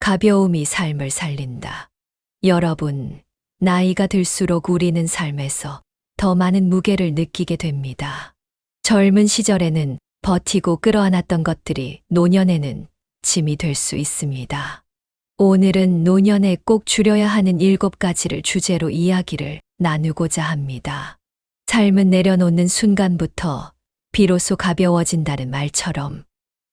가벼움이 삶을 살린다. 여러분, 나이가 들수록 우리는 삶에서 더 많은 무게를 느끼게 됩니다. 젊은 시절에는 버티고 끌어안았던 것들이 노년에는 짐이 될 수 있습니다. 오늘은 노년에 꼭 줄여야 하는 7가지를 주제로 이야기를 나누고자 합니다. 삶은 내려놓는 순간부터 비로소 가벼워진다는 말처럼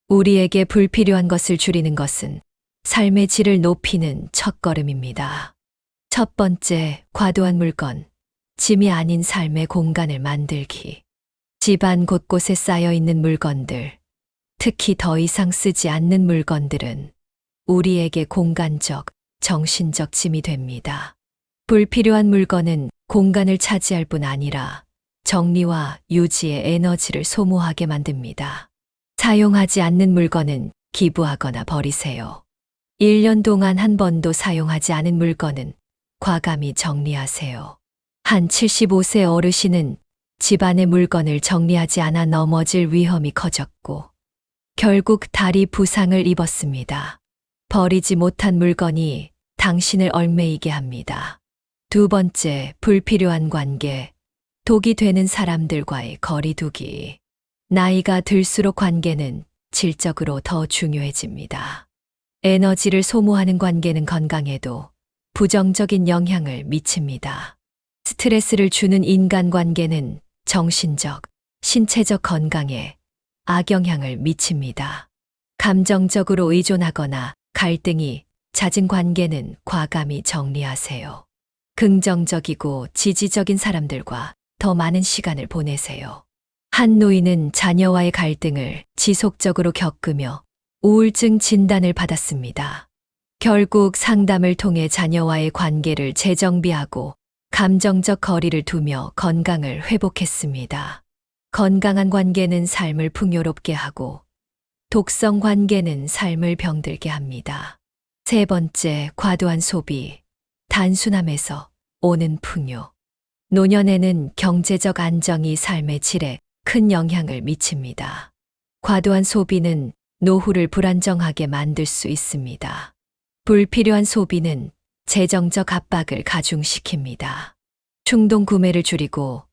우리에게 불필요한 것을 줄이는 것은 삶의 질을 높이는 첫걸음입니다. 첫 번째, 과도한 물건, 짐이 아닌 삶의 공간을 만들기. 집안 곳곳에 쌓여 있는 물건들, 특히 더 이상 쓰지 않는 물건들은 우리에게 공간적, 정신적 짐이 됩니다. 불필요한 물건은 공간을 차지할 뿐 아니라 정리와 유지의 에너지를 소모하게 만듭니다. 사용하지 않는 물건은 기부하거나 버리세요. 1년 동안 한 번도 사용하지 않은 물건은 과감히 정리하세요. 한 75세 어르신은 집안의 물건을 정리하지 않아 넘어질 위험이 커졌고 결국 다리 부상을 입었습니다. 버리지 못한 물건이 당신을 얽매이게 합니다. 두 번째, 불필요한 관계, 독이 되는 사람들과의 거리두기. 나이가 들수록 관계는 질적으로 더 중요해집니다. 에너지를 소모하는 관계는 건강에도 부정적인 영향을 미칩니다. 스트레스를 주는 인간관계는 정신적, 신체적 건강에 악영향을 미칩니다. 감정적으로 의존하거나 갈등이 잦은 관계는 과감히 정리하세요. 긍정적이고 지지적인 사람들과 더 많은 시간을 보내세요. 한 노인은 자녀와의 갈등을 지속적으로 겪으며 우울증 진단을 받았습니다. 결국 상담을 통해 자녀와의 관계를 재정비하고 감정적 거리를 두며 건강을 회복했습니다. 건강한 관계는 삶을 풍요롭게 하고 독성 관계는 삶을 병들게 합니다. 세 번째, 과도한 소비, 단순함에서 오는 풍요. 노년에는 경제적 안정이 삶의 질에 큰 영향을 미칩니다. 과도한 소비는 노후를 불안정하게 만들 수 있습니다. 불필요한 소비는 재정적 압박을 가중시킵니다. 충동 구매를 줄이고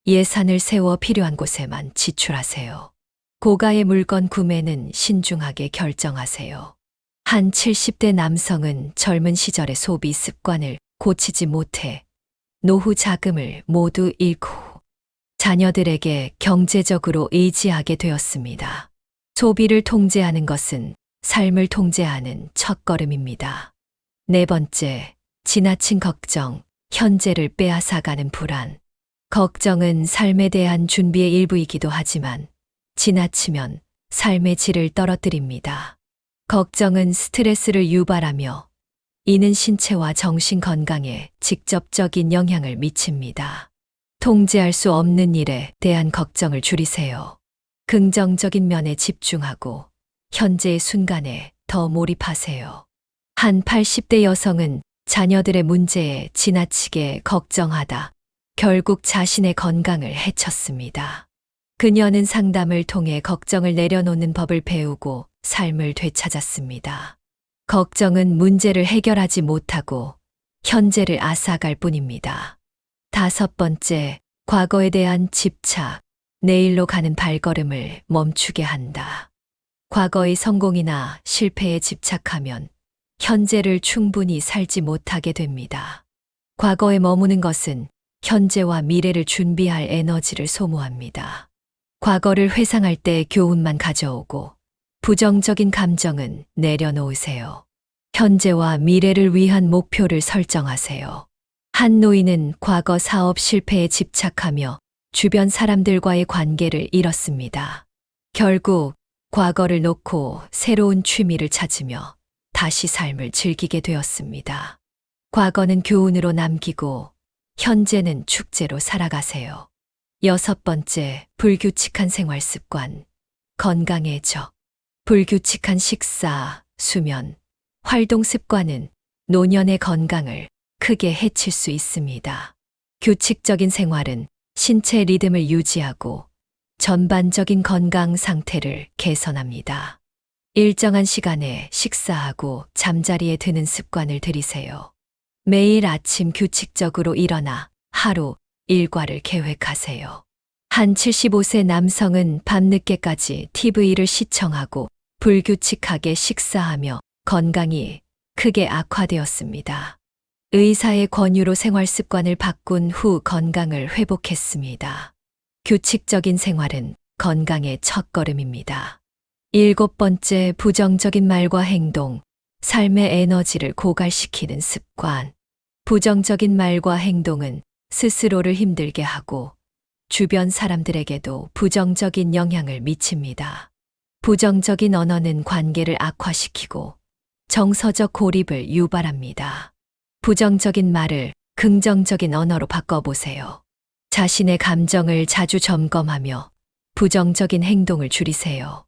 예산을 세워 필요한 곳에만 지출하세요. 고가의 물건 구매는 신중하게 결정하세요. 한 70대 남성은 젊은 시절의 소비 습관을 고치지 못해 노후 자금을 모두 잃고 자녀들에게 경제적으로 의지하게 되었습니다. 소비를 통제하는 것은 삶을 통제하는 첫걸음입니다. 네 번째, 지나친 걱정, 현재를 빼앗아가는 불안. 걱정은 삶에 대한 준비의 일부이기도 하지만 지나치면 삶의 질을 떨어뜨립니다. 걱정은 스트레스를 유발하며 이는 신체와 정신 건강에 직접적인 영향을 미칩니다. 통제할 수 없는 일에 대한 걱정을 줄이세요. 긍정적인 면에 집중하고 현재의 순간에 더 몰입하세요. 한 80대 여성은 자녀들의 문제에 지나치게 걱정하다 결국 자신의 건강을 해쳤습니다. 그녀는 상담을 통해 걱정을 내려놓는 법을 배우고 삶을 되찾았습니다. 걱정은 문제를 해결하지 못하고 현재를 앗아갈 뿐입니다. 다섯 번째, 과거에 대한 집착, 내일로 가는 발걸음을 멈추게 한다. 과거의 성공이나 실패에 집착하면 현재를 충분히 살지 못하게 됩니다. 과거에 머무는 것은 현재와 미래를 준비할 에너지를 소모합니다. 과거를 회상할 때 교훈만 가져오고 부정적인 감정은 내려놓으세요. 현재와 미래를 위한 목표를 설정하세요. 한 노인은 과거 사업 실패에 집착하며 주변 사람들과의 관계를 잃었습니다. 결국 과거를 놓고 새로운 취미를 찾으며 다시 삶을 즐기게 되었습니다. 과거는 교훈으로 남기고 현재는 축제로 살아가세요. 여섯 번째, 불규칙한 생활 습관, 건강의 적. 불규칙한 식사, 수면, 활동 습관은 노년의 건강을 크게 해칠 수 있습니다. 규칙적인 생활은 신체 리듬을 유지하고 전반적인 건강 상태를 개선합니다. 일정한 시간에 식사하고 잠자리에 드는 습관을 들이세요. 매일 아침 규칙적으로 일어나 하루 일과를 계획하세요. 한 75세 남성은 밤늦게까지 TV를 시청하고 불규칙하게 식사하며 건강이 크게 악화되었습니다. 의사의 권유로 생활 습관을 바꾼 후 건강을 회복했습니다. 규칙적인 생활은 건강의 첫걸음입니다. 7번째, 부정적인 말과 행동, 삶의 에너지를 고갈시키는 습관. 부정적인 말과 행동은 스스로를 힘들게 하고 주변 사람들에게도 부정적인 영향을 미칩니다. 부정적인 언어는 관계를 악화시키고 정서적 고립을 유발합니다. 부정적인 말을 긍정적인 언어로 바꿔보세요. 자신의 감정을 자주 점검하며 부정적인 행동을 줄이세요.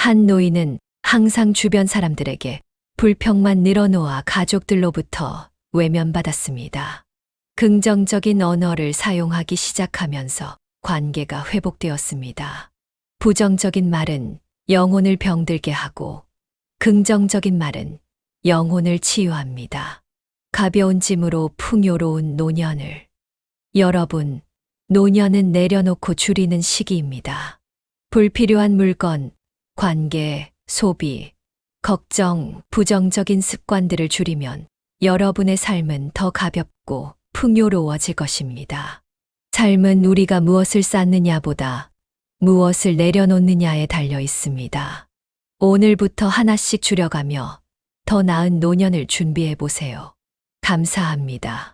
한 노인은 항상 주변 사람들에게 불평만 늘어놓아 가족들로부터 외면받았습니다. 긍정적인 언어를 사용하기 시작하면서 관계가 회복되었습니다. 부정적인 말은 영혼을 병들게 하고 긍정적인 말은 영혼을 치유합니다. 가벼운 짐으로 풍요로운 노년을. 여러분, 노년은 내려놓고 줄이는 시기입니다. 불필요한 물건, 관계, 소비, 걱정, 부정적인 습관들을 줄이면 여러분의 삶은 더 가볍고 풍요로워질 것입니다. 삶은 우리가 무엇을 쌓느냐보다 무엇을 내려놓느냐에 달려 있습니다. 오늘부터 하나씩 줄여가며 더 나은 노년을 준비해 보세요. 감사합니다.